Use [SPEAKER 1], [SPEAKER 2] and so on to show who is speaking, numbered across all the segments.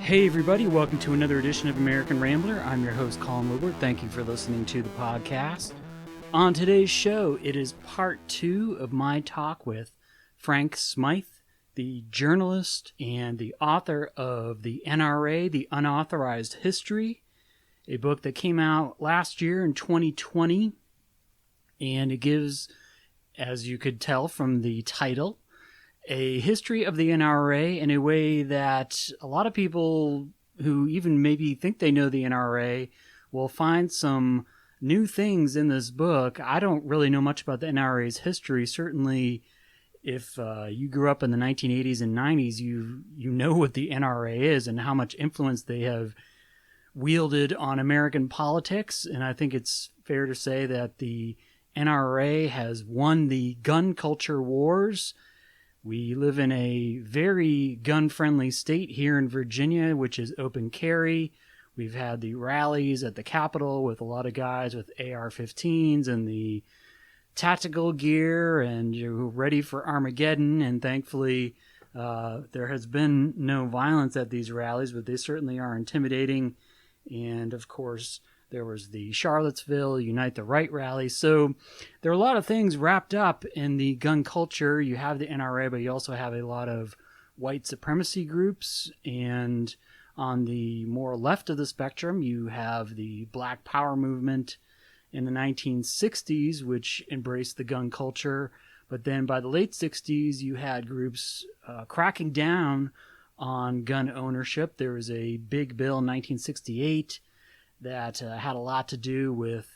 [SPEAKER 1] Hey everybody, welcome to another edition of American Rambler. I'm your host, Colin Woodward. Thank you for listening to the podcast. On today's show, it is part 2 of my talk with Frank Smyth, the journalist and the author of the NRA, the Unauthorized History, a book that came out last year in 2020, and it gives, as you could tell from the title, a history of the NRA in a way that a lot of people who even maybe think they know the NRA will find some new things in this book. I don't really know much about the NRA's history. Certainly, if you grew up in the 1980s and 90s, you know what the NRA is and how much influence they have wielded on American politics. And I think it's fair to say that the NRA has won the gun culture wars. We live in a very gun-friendly state here in Virginia, which is open carry. We've had the rallies at the Capitol with a lot of guys with AR-15s and the tactical gear, and you're ready for Armageddon. And thankfully, there has been no violence at these rallies, but they certainly are intimidating. And of course, there was the Charlottesville Unite the Right rally. So there are a lot of things wrapped up in the gun culture. You have the NRA, but you also have a lot of white supremacy groups. And on the more left of the spectrum, you have the Black Power movement in the 1960s, which embraced the gun culture. But then by the late 60s, you had groups cracking down on gun ownership. There was a big bill in 1968 that had a lot to do with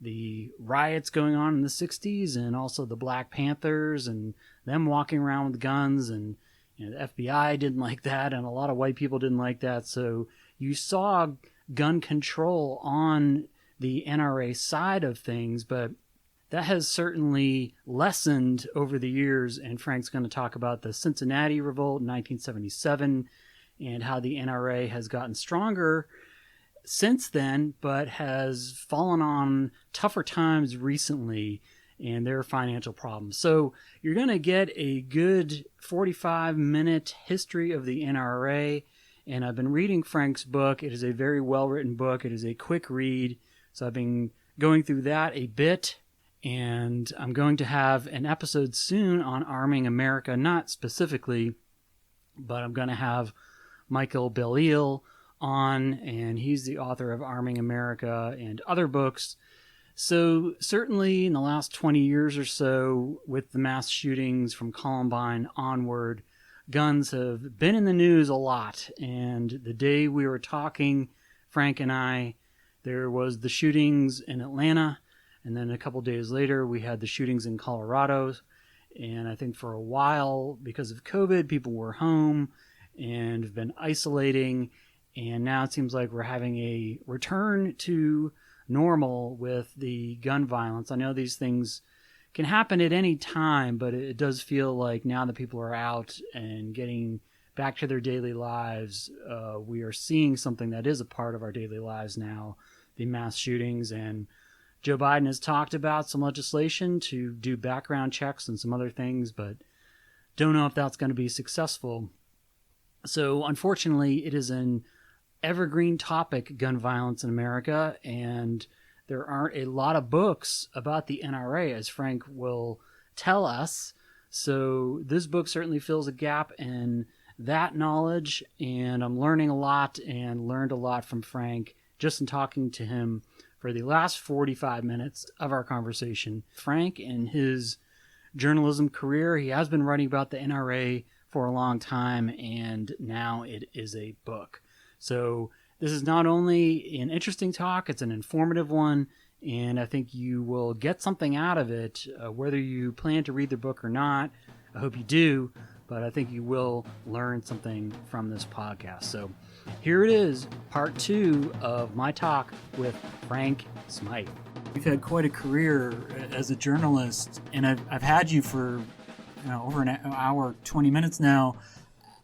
[SPEAKER 1] the riots going on in the 60s and also the Black Panthers and them walking around with guns. And the FBI didn't like that, and a lot of white people didn't like that. So you saw gun control on the NRA side of things, but that has certainly lessened over the years. And Frank's going to talk about the Cincinnati Revolt in 1977 and how the NRA has gotten stronger since then, but has fallen on tougher times recently and their financial problems. So you're going to get a good 45-minute history of the NRA, and I've been reading Frank's book. It is a very well-written book. It is a quick read, so I've been going through that a bit, and I'm going to have an episode soon on arming America, not specifically, but I'm going to have Michael Belle on, and he's the author of Arming America and other books. So certainly in the last 20 years or so, with the mass shootings from Columbine onward, guns have been in the news a lot. And the day we were talking, Frank and I, there was the shootings in Atlanta, and then a couple days later we had the shootings in Colorado. And I think for a while, because of COVID, people were home and have been isolating. And now it seems like we're having a return to normal with the gun violence. I know these things can happen at any time, but it does feel like now that people are out and getting back to their daily lives, we are seeing something that is a part of our daily lives now, the mass shootings. And Joe Biden has talked about some legislation to do background checks and some other things, but don't know if that's going to be successful. So unfortunately, it is an evergreen topic, gun violence in America, and there aren't a lot of books about the NRA, as Frank will tell us. So this book certainly fills a gap in that knowledge, and I'm learning a lot and learned a lot from Frank just in talking to him for the last 45 minutes of our conversation. Frank, in his journalism career, he has been writing about the NRA for a long time, and now it is a book. So this is not only an interesting talk, it's an informative one, and I think you will get something out of it, whether you plan to read the book or not. I hope you do, but I think you will learn something from this podcast. So here it is, part 2 of my talk with Frank Smyth. You've had quite a career as a journalist, and I've had you for over an hour, 20 minutes now.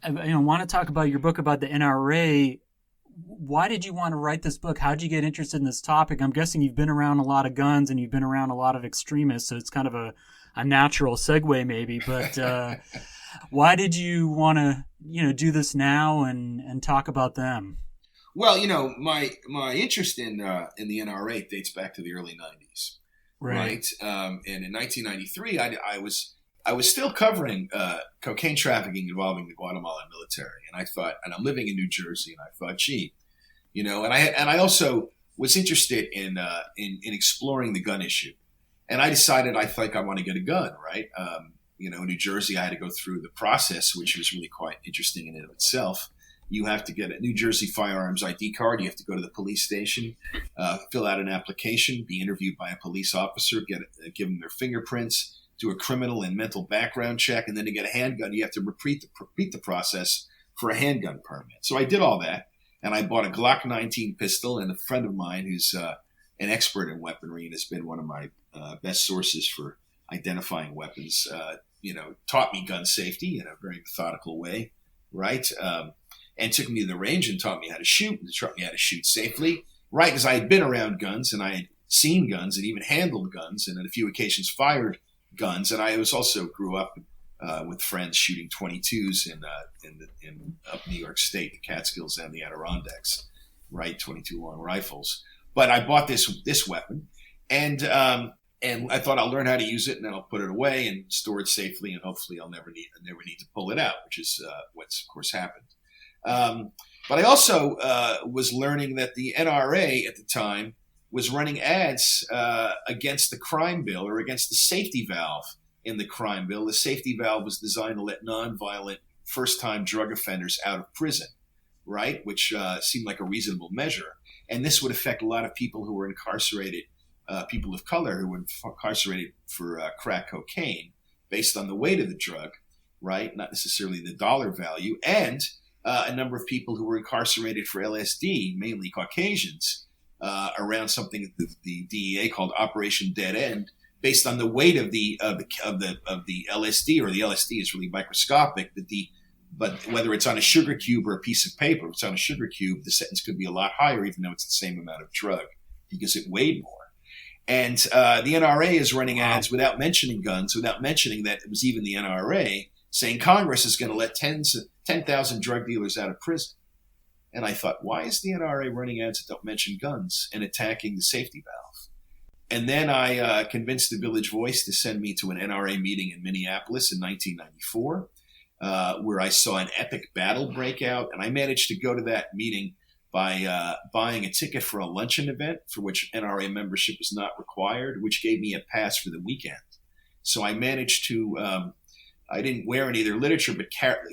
[SPEAKER 1] I want to talk about your book about the NRA. Why did you want to write this book? How did you get interested in this topic? I'm guessing you've been around a lot of guns and you've been around a lot of extremists, so it's kind of a natural segue maybe. But Why did you want to, do this now and talk about them?
[SPEAKER 2] Well, my interest in the NRA dates back to the early '90s, right? And in 1993, I was still covering cocaine trafficking involving the Guatemalan military, and I thought, and I'm living in New Jersey, and I thought, gee, and I also was interested in exploring the gun issue, and I decided I think I want to get a gun, right? In New Jersey, I had to go through the process, which was really quite interesting in and of itself. You have to get a New Jersey firearms ID card. You have to go to the police station, fill out an application, be interviewed by a police officer, give them their fingerprints, do a criminal and mental background check, and then to get a handgun, you have to repeat the process for a handgun permit. So I did all that, and I bought a Glock 19 pistol, and a friend of mine who's an expert in weaponry and has been one of my best sources for identifying weapons, taught me gun safety in a very methodical way, right? And took me to the range and taught me how to shoot, and taught me how to shoot safely, right? Because I had been around guns, and I had seen guns and even handled guns, and on a few occasions fired guns. And I grew up with friends shooting 22s in up New York State, the Catskills and the Adirondacks, right? 22 long rifles. But I bought this weapon, and I thought I'll learn how to use it, and then I'll put it away and store it safely, and hopefully I'll never need to pull it out, which is what's of course happened. But I also was learning that the NRA at the time was running ads against the crime bill, or against the safety valve in the crime bill. The safety valve was designed to let nonviolent first-time drug offenders out of prison, right? Which seemed like a reasonable measure. And this would affect a lot of people who were incarcerated, people of color who were incarcerated for crack cocaine based on the weight of the drug, right? Not necessarily the dollar value. And a number of people who were incarcerated for LSD, mainly Caucasians, around something that the DEA called Operation Dead End, based on the weight of the LSD, or the LSD is really microscopic. But whether it's on a sugar cube or a piece of paper, if it's on a sugar cube, the sentence could be a lot higher, even though it's the same amount of drug, because it weighed more. And the NRA is running ads without mentioning guns, without mentioning that it was even the NRA, saying Congress is going to let 10,000 drug dealers out of prison. And I thought, why is the NRA running ads that don't mention guns and attacking the safety valve? And then I convinced the Village Voice to send me to an NRA meeting in Minneapolis in 1994, where I saw an epic battle break out. And I managed to go to that meeting by buying a ticket for a luncheon event for which NRA membership was not required, which gave me a pass for the weekend. So I managed to, I didn't wear any of their literature,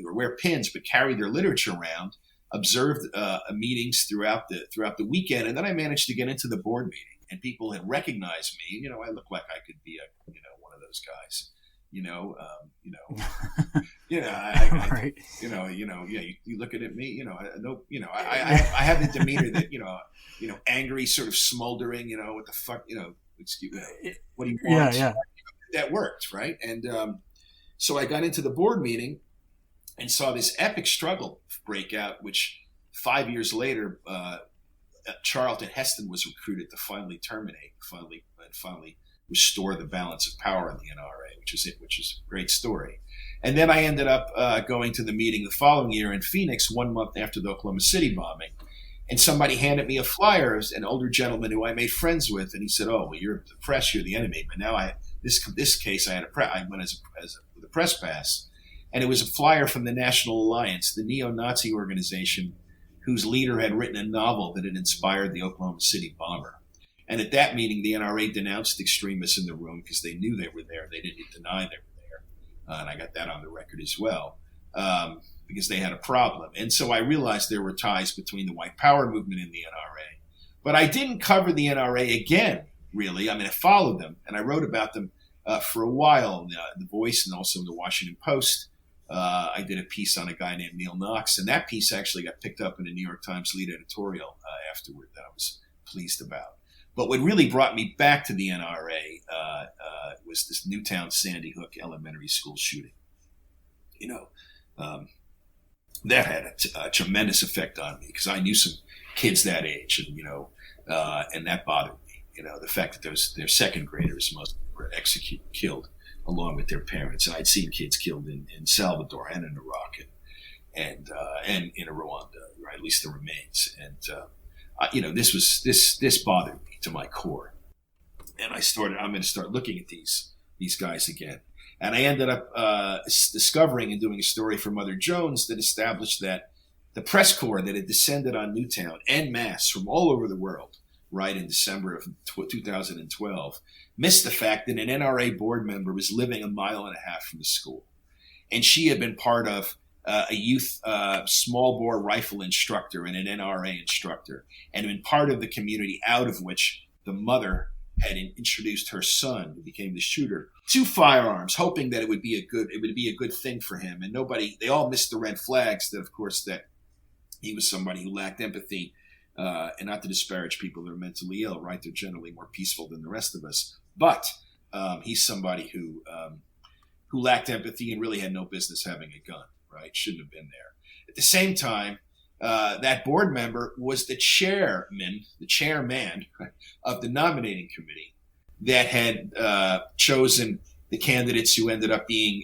[SPEAKER 2] or wear pins, but carry their literature around, observed meetings throughout the weekend. And then I managed to get into the board meeting, and people had recognized me. I look like I could be one of those guys.
[SPEAKER 1] Right.
[SPEAKER 2] You look at me, I have the demeanor that, angry, sort of smoldering, what the fuck, excuse me, what do you want?
[SPEAKER 1] Yeah.
[SPEAKER 2] That worked, right? And so I got into the board meeting and saw this epic struggle break out, which 5 years later, Charlton Heston was recruited to finally restore the balance of power in the NRA, which is a great story. And then I ended up going to the meeting the following year in Phoenix, 1 month after the Oklahoma City bombing. And somebody handed me a flyer, an older gentleman who I made friends with, and he said, "Oh, well, you're the press, you're the enemy." But now this case, I went with a press pass, and it was a flyer from the National Alliance, the neo-Nazi organization whose leader had written a novel that had inspired the Oklahoma City bomber. And at that meeting, the NRA denounced extremists in the room because they knew they were there. They didn't deny they were there. And I got that on the record as well, because they had a problem. And so I realized there were ties between the white power movement and the NRA. But I didn't cover the NRA again, really. I followed them, and I wrote about them for a while in the Voice and also in the Washington Post. I did a piece on a guy named Neil Knox, and that piece actually got picked up in a New York Times lead editorial afterward that I was pleased about. But what really brought me back to the NRA was this Newtown Sandy Hook elementary school shooting. That had a tremendous effect on me because I knew some kids that age, and that bothered me. The fact that they're second graders, most were killed along with their parents. And I'd seen kids killed in Salvador and in Iraq and in Rwanda, or at least the remains. And this bothered me to my core. And I'm going to start looking at these guys again. And I ended up discovering and doing a story for Mother Jones that established that the press corps that had descended on Newtown en masse from all over the world, right, in December of 2012, missed the fact that an NRA board member was living 1.5 miles from the school. And she had been part of a youth small bore rifle instructor and an NRA instructor, and been part of the community out of which the mother had introduced her son, who became the shooter, to firearms, hoping that it would be a good thing for him. And they all missed the red flags that, of course, that he was somebody who lacked empathy, and not to disparage people that are mentally ill, right? They're generally more peaceful than the rest of us. But he's somebody who lacked empathy and really had no business having a gun, right? Shouldn't have been there. At the same time, that board member was the chairman of the nominating committee that had chosen the candidates who ended up being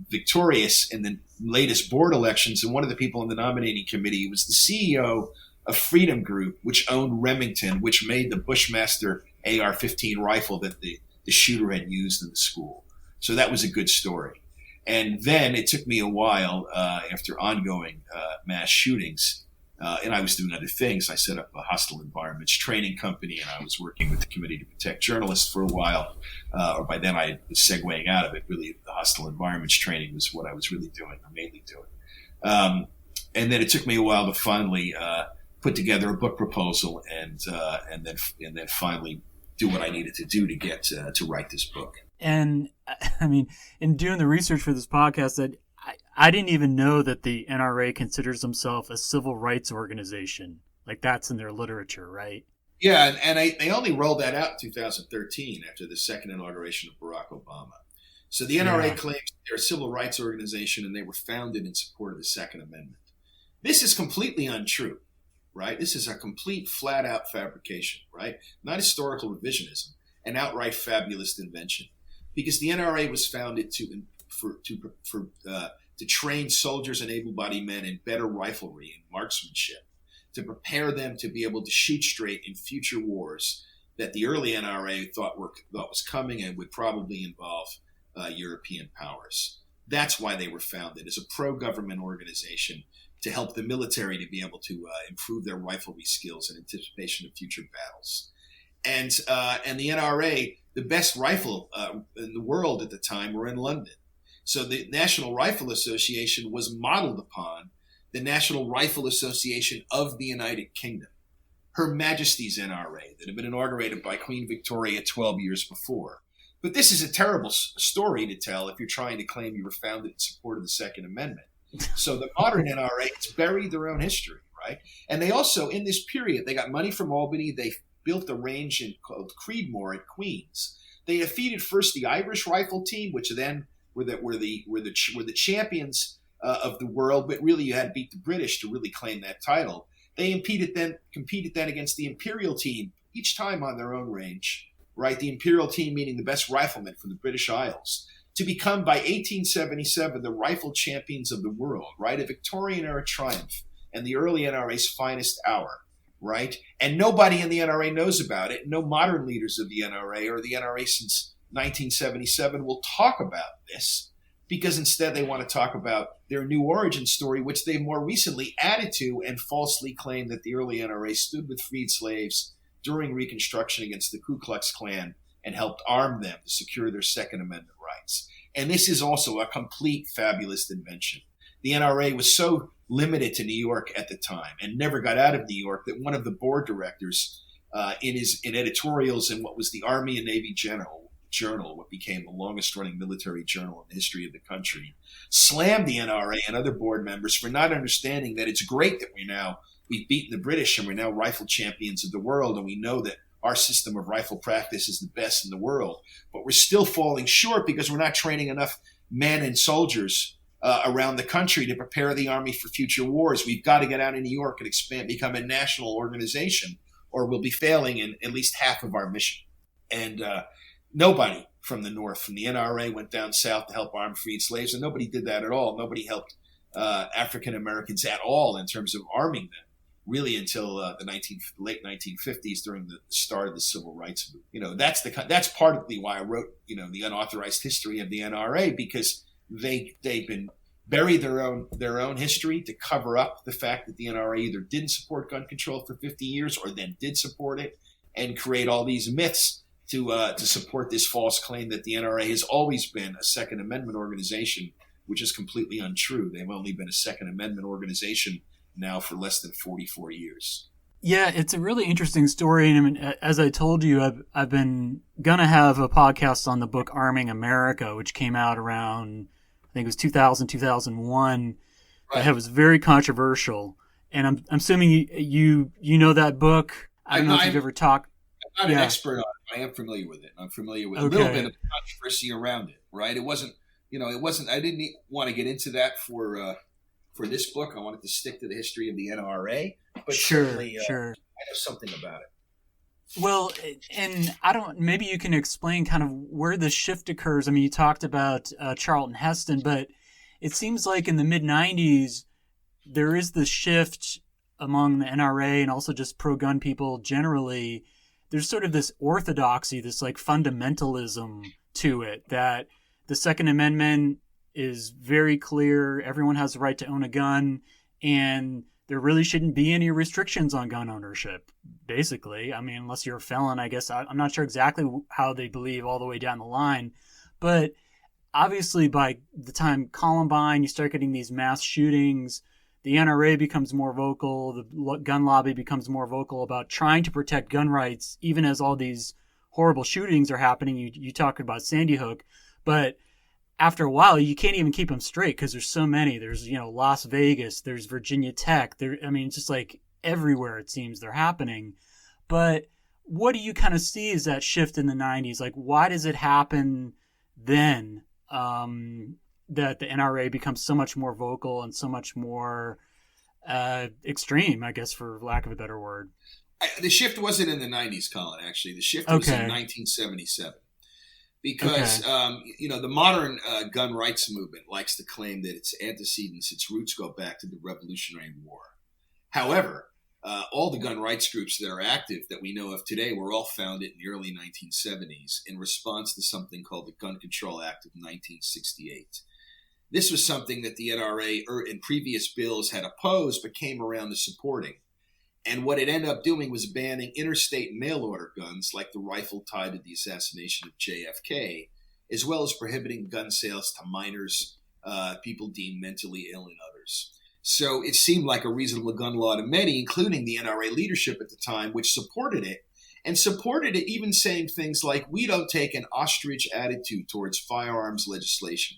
[SPEAKER 2] victorious in the latest board elections. And one of the people in the nominating committee was the CEO of Freedom Group, which owned Remington, which made the Bushmaster AR-15 rifle that the shooter had used in the school. So that was a good story. And then it took me a while after ongoing mass shootings, and I was doing other things. I set up a hostile environments training company, and I was working with the Committee to Protect Journalists for a while. Or by then I was segueing out of it. Really, the hostile environments training was what I was really doing, or mainly doing. And then it took me a while to finally put together a book proposal, and then finally do what I needed to do to get to write this book.
[SPEAKER 1] And I mean, in doing the research for this podcast, that I didn't even know that the NRA considers themselves a civil rights organization. Like, that's in their literature, right?
[SPEAKER 2] Yeah, and they only rolled that out in 2013 after the second inauguration of Barack Obama. So the NRA claims they're a civil rights organization, and they were founded in support of the Second Amendment. This is completely untrue, right? This is a complete flat-out fabrication, right? Not historical revisionism, an outright fabulous invention. Because the NRA was founded to train soldiers and able-bodied men in better riflery and marksmanship, to prepare them to be able to shoot straight in future wars that the early NRA thought was coming and would probably involve European powers. That's why they were founded, as a pro-government organization to help the military to be able to improve their riflery skills in anticipation of future battles. And the NRA, the best rifle in the world at the time, were in London. So the National Rifle Association was modeled upon the National Rifle Association of the United Kingdom, Her Majesty's NRA, that had been inaugurated by Queen Victoria 12 years before. But this is a terrible story to tell if you're trying to claim you were founded in support of the Second Amendment. So the modern NRA, it's buried their own history, right? And they also, in this period, they got money from Albany. They built a range called Creedmoor at Queens. They defeated first the Irish rifle team, which then were the champions of the world, but really you had to beat the British to really claim that title. They competed then against the Imperial team, each time on their own range, right? The Imperial team meaning the best riflemen from the British Isles, to become by 1877 the rifle champions of the world, right? A Victorian era triumph and the early NRA's finest hour, right? And nobody in the NRA knows about it. No modern leaders of the NRA or the NRA since 1977 will talk about this, because instead they want to talk about their new origin story, which they more recently added to and falsely claimed that the early NRA stood with freed slaves during Reconstruction against the Ku Klux Klan and helped arm them to secure their Second Amendment rights. And this is also a complete fabulous invention. The NRA was so limited to New York at the time and never got out of New York that one of the board directors in editorials in what was the Army and Navy Journal, what became the longest running military journal in the history of the country, slammed the NRA and other board members for not understanding that it's great that we've beaten the British and we're now rifle champions of the world, and we know that our system of rifle practice is the best in the world, but we're still falling short because we're not training enough men and soldiers around the country to prepare the Army for future wars. We've got to get out of New York and expand, become a national organization, or we'll be failing in at least half of our mission. And nobody from the North. From the NRA went down south to help arm freed slaves, and nobody did that at all. Nobody helped African Americans at all in terms of arming them, really, until the late 1950s during the start of the civil rights movement. That's partly why I wrote the Unauthorized History of the NRA, because they've been buried their own history to cover up the fact that the NRA either didn't support gun control for 50 years or then did support it, and create all these myths to support this false claim that the NRA has always been a Second Amendment organization, which is completely untrue. They've only been a Second Amendment organization now for less than 44 years.
[SPEAKER 1] Yeah, it's a really interesting story. And I mean, as I told you, I've been going to have a podcast on the book Arming America, which came out around, I think it was 2000, 2001.
[SPEAKER 2] Right.
[SPEAKER 1] That was very controversial. And I'm assuming you know that book. I don't know if you've ever talked.
[SPEAKER 2] I'm not an expert on it. I am familiar with it. I'm familiar with a little bit of the controversy around it, right? It wasn't, I didn't want to get into that for this book. I wanted to stick to the history of the NRA, but certainly I know something about it.
[SPEAKER 1] Well, and maybe you can explain kind of where the shift occurs. I mean, you talked about Charlton Heston, but it seems like in the mid-90s, there is the shift among the NRA and also just pro-gun people generally. There's sort of this orthodoxy, this like fundamentalism to it, that the Second Amendment is very clear. Everyone has the right to own a gun, and there really shouldn't be any restrictions on gun ownership, basically. I mean, unless you're a felon, I guess. I'm not sure exactly how they believe all the way down the line. But obviously, by the time Columbine, you start getting these mass shootings, the NRA becomes more vocal, the gun lobby becomes more vocal about trying to protect gun rights, even as all these horrible shootings are happening. You talked about Sandy Hook, but after a while, you can't even keep them straight because there's so many. There's, Las Vegas, there's Virginia Tech. It's just like everywhere it seems they're happening. But what do you kind of see as that shift in the 90s? Like, why does it happen then? That the NRA becomes so much more vocal and so much more extreme, I guess, for lack of a better word.
[SPEAKER 2] The shift wasn't in the 90s, Colin, actually. The shift was in 1977. Because, the modern gun rights movement likes to claim that its antecedents, its roots go back to the Revolutionary War. However, all the gun rights groups that are active that we know of today were all founded in the early 1970s in response to something called the Gun Control Act of 1968. This was something that the NRA in previous bills had opposed but came around to supporting. And what it ended up doing was banning interstate mail-order guns like the rifle tied to the assassination of JFK, as well as prohibiting gun sales to minors, people deemed mentally ill, and others. So it seemed like a reasonable gun law to many, including the NRA leadership at the time, which supported it, and supported it even saying things like, we don't take an ostrich attitude towards firearms legislation.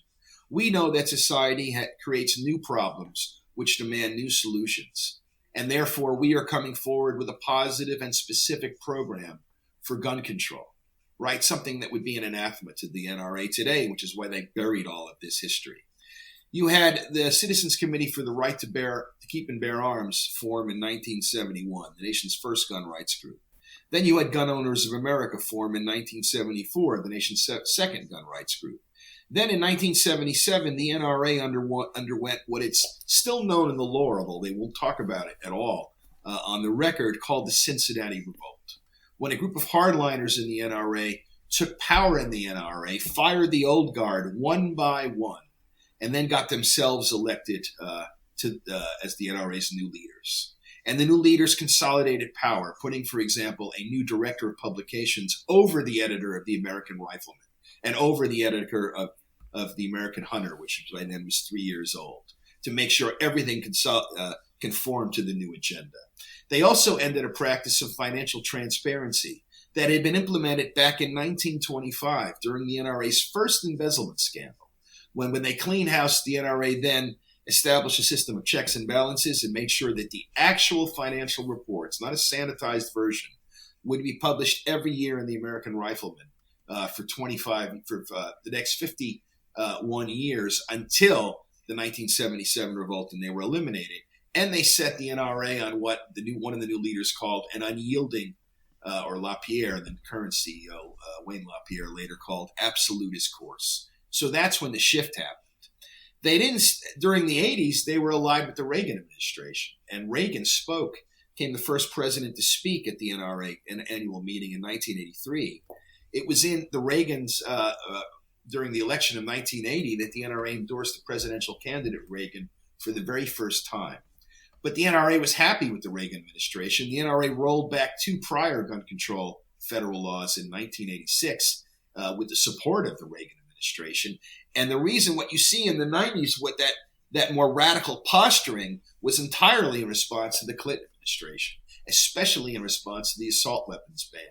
[SPEAKER 2] We know that society creates new problems which demand new solutions. And therefore, we are coming forward with a positive and specific program for gun control, right? Something that would be an anathema to the NRA today, which is why they buried all of this history. You had the Citizens Committee for the Right to Keep and Bear Arms form in 1971, the nation's first gun rights group. Then you had Gun Owners of America form in 1974, the nation's second gun rights group. Then in 1977, the NRA underwent what it's still known in the lore, although they won't talk about it at all on the record, called the Cincinnati Revolt, when a group of hardliners in the NRA took power in the NRA, fired the old guard one by one, and then got themselves elected as the NRA's new leaders. And the new leaders consolidated power, putting, for example, a new director of publications over the editor of the American Rifleman and over the editor of the American Hunter, which by then was 3 years old, to make sure everything conformed to the new agenda. They also ended a practice of financial transparency that had been implemented back in 1925 during the NRA's first embezzlement scandal. When they clean house, the NRA then established a system of checks and balances and made sure that the actual financial reports, not a sanitized version, would be published every year in the American Rifleman for the next 51 years until the 1977 revolt, and they were eliminated. And they set the NRA on what one of the new leaders called an unyielding or LaPierre, the current CEO, Wayne LaPierre, later called absolutist course. So that's when the shift happened. They didn't, during the 80s, they were allied with the Reagan administration. And Reagan became the first president to speak at the NRA annual meeting in 1983. It was in the Reagans, during the election of 1980, that the NRA endorsed the presidential candidate Reagan for the very first time. But the NRA was happy with the Reagan administration. The NRA rolled back 2 prior gun control federal laws in 1986 with the support of the Reagan administration. And the reason what you see in the 90s, what that more radical posturing was entirely in response to the Clinton administration, especially in response to the assault weapons ban,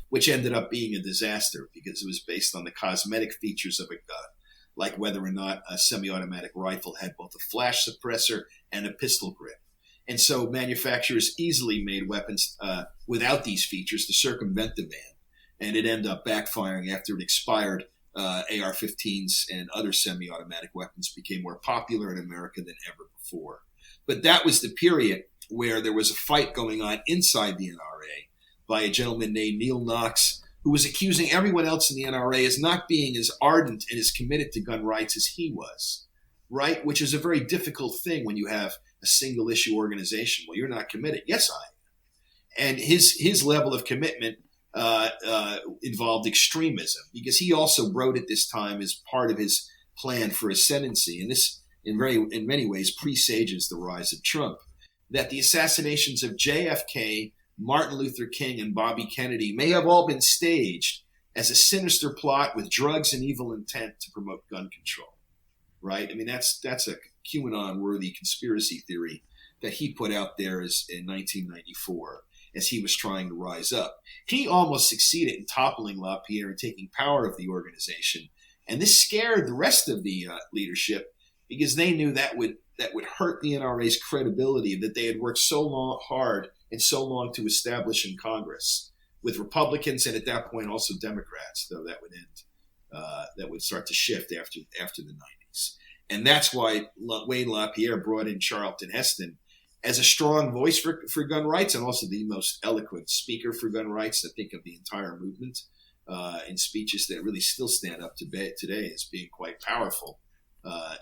[SPEAKER 2] which ended up being a disaster because it was based on the cosmetic features of a gun, like whether or not a semi-automatic rifle had both a flash suppressor and a pistol grip. And so manufacturers easily made weapons without these features to circumvent the ban. And it ended up backfiring after it expired. AR-15s and other semi-automatic weapons became more popular in America than ever before. But that was the period where there was a fight going on inside the NRA by a gentleman named Neil Knox, who was accusing everyone else in the NRA as not being as ardent and as committed to gun rights as he was, right? Which is a very difficult thing when you have a single issue organization. Well, you're not committed. Yes, I am. And his level of commitment involved extremism, because he also wrote at this time as part of his plan for ascendancy, and this in many ways presages the rise of Trump, that the assassinations of JFK, Martin Luther King, and Bobby Kennedy may have all been staged as a sinister plot with drugs and evil intent to promote gun control. Right? I mean, that's a QAnon-worthy conspiracy theory that he put out there in 1994 as he was trying to rise up. He almost succeeded in toppling LaPierre and taking power of the organization. And this scared the rest of the leadership, because they knew that would hurt the NRA's credibility that they had worked so hard and so long to establish in Congress with Republicans and at that point also Democrats, though that would end, that would start to shift after the 90s. And that's why Wayne LaPierre brought in Charlton Heston as a strong voice for gun rights, and also the most eloquent speaker for gun rights, I think, of the entire movement, in speeches that really still stand up today as being quite powerful,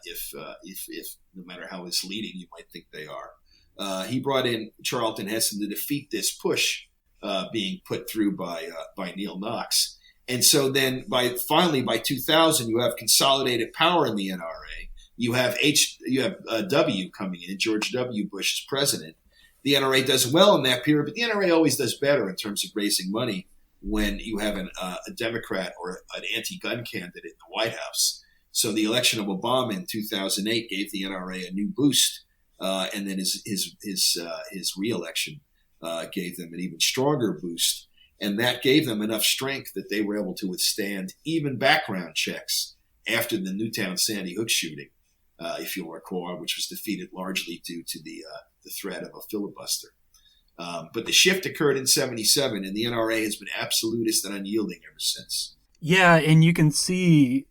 [SPEAKER 2] if no matter how misleading you might think they are. He brought in Charlton Heston to defeat this push being put through by Neil Knox. And so then finally by 2000, you have consolidated power in the NRA. You have W coming in, George W. Bush as president. The NRA does well in that period, but the NRA always does better in terms of raising money when you have a Democrat or an anti-gun candidate in the White House. So the election of Obama in 2008 gave the NRA a new boost, and then his re-election gave them an even stronger boost, and that gave them enough strength that they were able to withstand even background checks after the Newtown Sandy Hook shooting, if you'll recall, which was defeated largely due to the threat of a filibuster. But the shift occurred in 1977, and the NRA has been absolutist and unyielding ever since.
[SPEAKER 1] Yeah, and you can see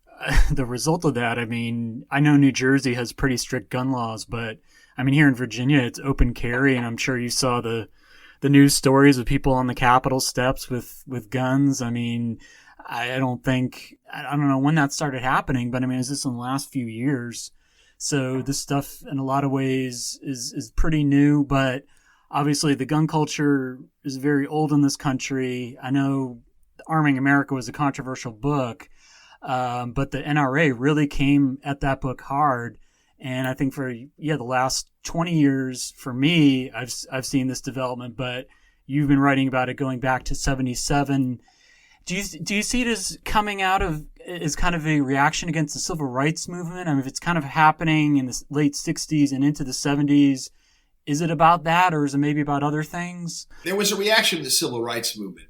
[SPEAKER 1] the result of that. I mean, I know New Jersey has pretty strict gun laws, but I mean, here in Virginia, it's open carry, and I'm sure you saw the news stories of people on the Capitol steps with guns. I mean, I don't know when that started happening, but I mean, is this in the last few years? So this stuff in a lot of ways is pretty new, but obviously the gun culture is very old in this country. I know Arming America was a controversial book, but the NRA really came at that book hard. And I think for the last 20 years, for me, I've seen this development, but you've been writing about it going back to 1977. Do you see it as coming out of as kind of a reaction against the civil rights movement? I mean, if it's kind of happening in the late 60s and into the 70s, is it about that, or is it maybe about other things?
[SPEAKER 2] There was a reaction to the civil rights movement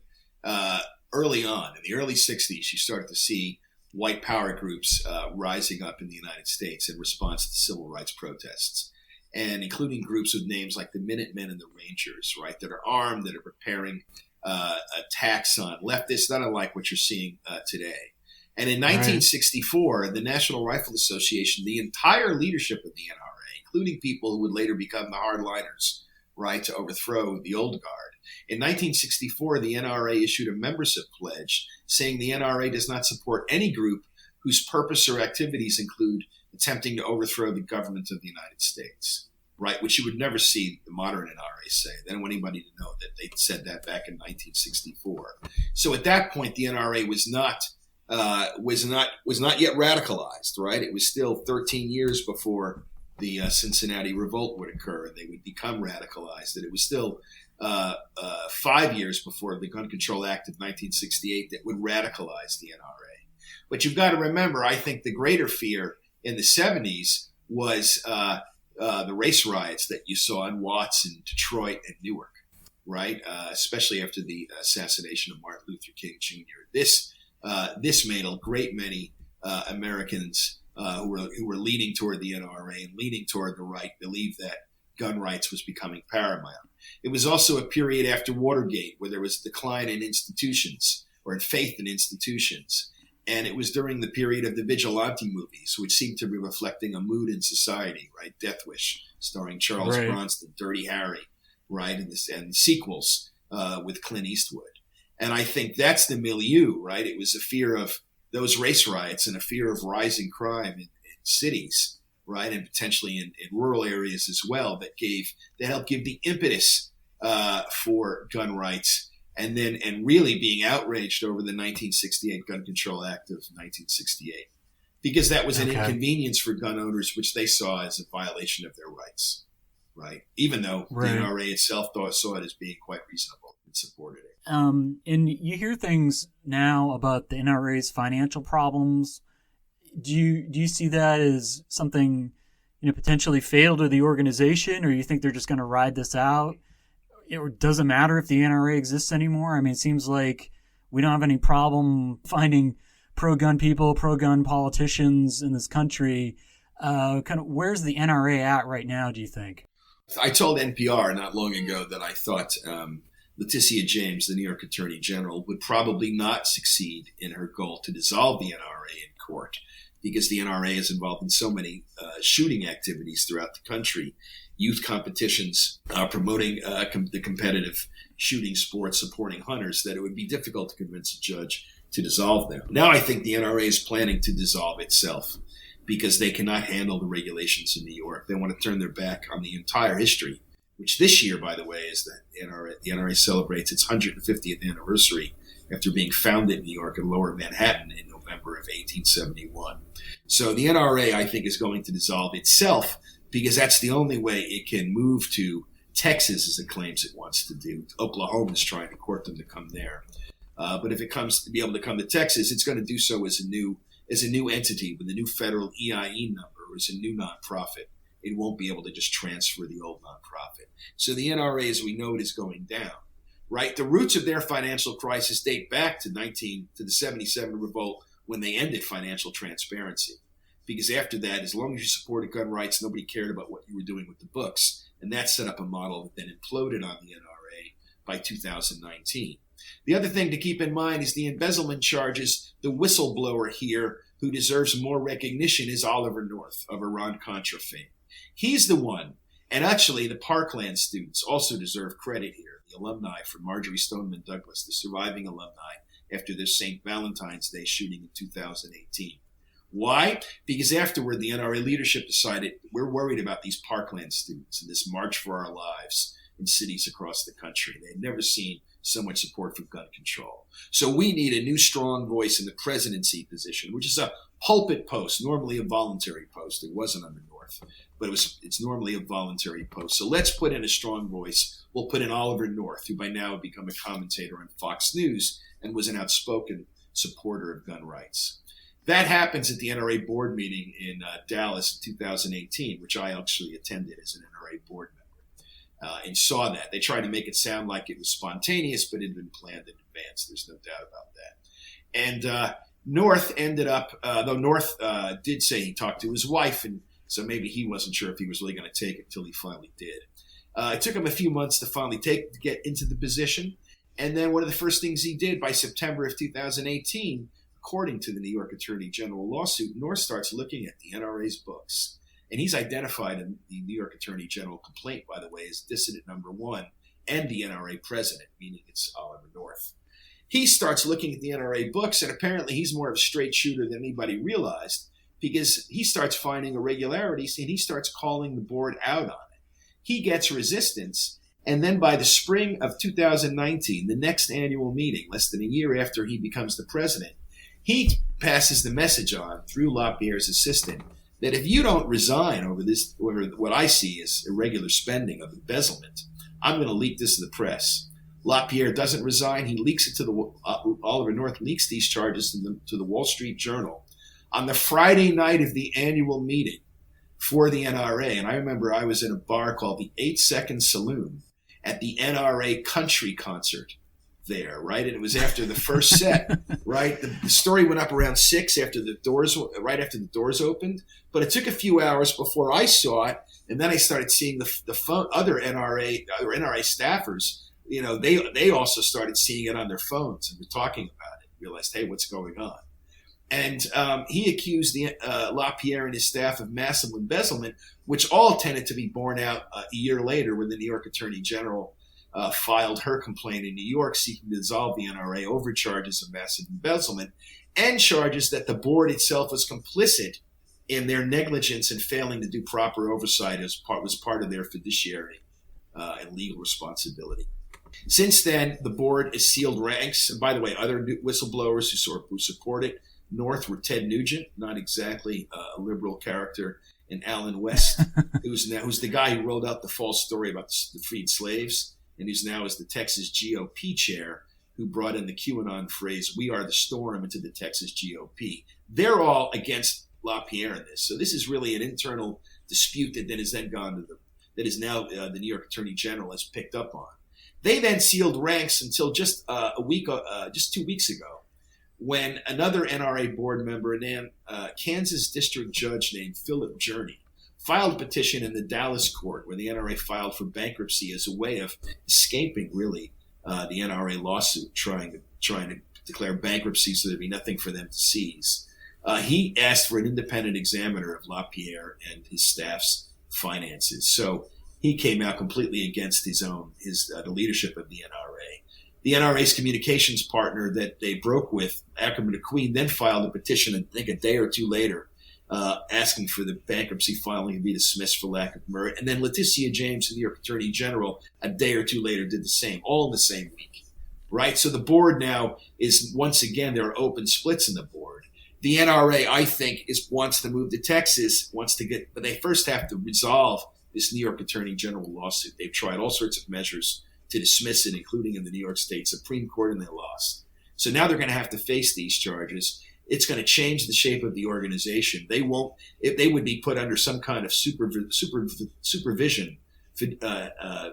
[SPEAKER 2] early on. In the early 60s, you started to see white power groups rising up in the United States in response to civil rights protests, and including groups with names like the Minutemen and the Rangers, right, that are armed, that are preparing attacks on leftists, not unlike what you're seeing today. And in 1964, the National Rifle Association, the entire leadership of the NRA, including people who would later become the hardliners right, to overthrow the old guard. In 1964, the NRA issued a membership pledge saying the NRA does not support any group whose purpose or activities include attempting to overthrow the government of the United States, right? Which you would never see the modern NRA say. They don't want anybody to know that they said that back in 1964. So at that point, the NRA was not yet radicalized, right? It was still 13 years before the Cincinnati Revolt would occur, and they would become radicalized. And it was still 5 years before the Gun Control Act of 1968 that would radicalize the NRA. But you've got to remember, I think the greater fear in the 70s was the race riots that you saw in Watts and Detroit and Newark, right? Especially after the assassination of Martin Luther King Jr. This made a great many Americans who were leaning toward the NRA and leaning toward the right believe that gun rights was becoming paramount. It was also a period after Watergate where there was a decline in institutions or in faith in institutions. And it was during the period of the vigilante movies, which seemed to be reflecting a mood in society, right? Death Wish, starring Charles Bronson, Dirty Harry, right? And sequels with Clint Eastwood. And I think that's the milieu, right? It was a fear of those race riots and a fear of rising crime in cities, right? And potentially in rural areas as well that helped give the impetus for gun rights. And really being outraged over the 1968 Gun Control Act of 1968, because that was an inconvenience for gun owners, which they saw as a violation of their rights, right? Even though the NRA itself saw it as being quite reasonable and supported it.
[SPEAKER 1] And you hear things now about the NRA's financial problems. Do you see that as something, potentially fatal to the organization, or you think they're just going to ride this out? It doesn't matter if the NRA exists anymore. I mean, it seems like we don't have any problem finding pro-gun people, pro-gun politicians in this country. Where's the NRA at right now, do you think?
[SPEAKER 2] I told NPR not long ago that I thought Letitia James, the New York Attorney General, would probably not succeed in her goal to dissolve the NRA in court, because the NRA is involved in so many shooting activities throughout the country. Youth competitions, promoting the competitive shooting sports, supporting hunters, that it would be difficult to convince a judge to dissolve them. Now I think the NRA is planning to dissolve itself because they cannot handle the regulations in New York. They want to turn their back on the entire history, which this year, by the way, is that the NRA celebrates its 150th anniversary after being founded in New York and Lower Manhattan in November of 1871. So the NRA, I think, is going to dissolve itself, because that's the only way it can move to Texas, as it claims it wants to do. Oklahoma is trying to court them to come there. But if it comes to be able to come to Texas, it's going to do so as a new entity with a new federal EIN number, or as a new nonprofit. It won't be able to just transfer the old nonprofit. So the NRA, as we know it, is going down, right? The roots of their financial crisis date back to the 77 Revolt, when they ended financial transparency. Because after that, as long as you supported gun rights, nobody cared about what you were doing with the books. And that set up a model that then imploded on the NRA by 2019. The other thing to keep in mind is the embezzlement charges. The whistleblower here who deserves more recognition is Oliver North of Iran-Contra fame. He's the one, and actually the Parkland students also deserve credit here. The alumni from Marjorie Stoneman Douglas, the surviving alumni after their St. Valentine's Day shooting in 2018. Why? Because afterward, the NRA leadership decided, we're worried about these Parkland students and this March for Our Lives in cities across the country. They had never seen so much support for gun control. So we need a new strong voice in the presidency position, which is a pulpit post, normally a voluntary post. It wasn't on the North, but it's normally a voluntary post. So let's put in a strong voice. We'll put in Oliver North, who by now had become a commentator on Fox News and was an outspoken supporter of gun rights. That happens at the NRA board meeting in Dallas in 2018, which I actually attended as an NRA board member, and saw that. They tried to make it sound like it was spontaneous, but it had been planned in advance. There's no doubt about that. And North ended up, though North did say he talked to his wife, and so maybe he wasn't sure if he was really going to take it until he finally did. It took him a few months to finally to get into the position. And then one of the first things he did by September of 2018, according to the New York Attorney General lawsuit, North starts looking at the NRA's books. and he's identified in the New York Attorney General complaint, by the way, as dissident number 1 and the NRA president, meaning it's Oliver North. He starts looking at the NRA books, and apparently he's more of a straight shooter than anybody realized, because he starts finding irregularities and he starts calling the board out on it. He gets resistance, and then by the spring of 2019, the next annual meeting, less than a year after he becomes the president, he passes the message on through LaPierre's assistant that if you don't resign over what I see as irregular spending of embezzlement, I'm going to leak this to the press. LaPierre doesn't resign. He leaks it to Oliver North leaks these charges to the Wall Street Journal on the Friday night of the annual meeting for the NRA. And I remember I was in a bar called the 8 Second Saloon at the NRA country concert there, right? And it was after the first set, right? The story went up around 6 right after the doors opened, but it took a few hours before I saw it. And then I started seeing the other NRA or NRA staffers, they also started seeing it on their phones and were talking about it, realized, hey, what's going on? And he accused LaPierre and his staff of massive embezzlement, which all tended to be borne out a year later when the New York Attorney General filed her complaint in New York seeking to dissolve the NRA over charges of massive embezzlement and charges that the board itself was complicit in their negligence in failing to do proper oversight was part of their fiduciary and legal responsibility. Since then, the board has sealed ranks. And by the way, other whistleblowers who support North were Ted Nugent, not exactly a liberal character, and Alan West, who's the guy who rolled out the false story about the freed slaves, and who's now is the Texas GOP chair, who brought in the QAnon phrase, "We are the storm," into the Texas GOP. They're all against LaPierre in this. So this is really an internal dispute that has then that is now the New York Attorney General has picked up on. They then sealed ranks until just 2 weeks ago, when another NRA board member, Kansas district judge named Philip Journey, filed a petition in the Dallas court where the NRA filed for bankruptcy as a way of escaping, really, the NRA lawsuit, trying to declare bankruptcy so there'd be nothing for them to seize. He asked for an independent examiner of LaPierre and his staff's finances. So he came out completely against the leadership of the NRA. The NRA's communications partner that they broke with, Ackerman McQueen, then filed a petition, I think a day or two later, asking for the bankruptcy filing to be dismissed for lack of merit. And then Letitia James, the New York Attorney General, a day or two later did the same, all in the same week, right? So the board now is, once again, there are open splits in the board. The NRA, I think, wants to move to Texas, but they first have to resolve this New York Attorney General lawsuit. They've tried all sorts of measures to dismiss it, including in the New York State Supreme Court, and they lost. So now they're going to have to face these charges. It's going to change the shape of the organization. They would be put under some kind of supervision,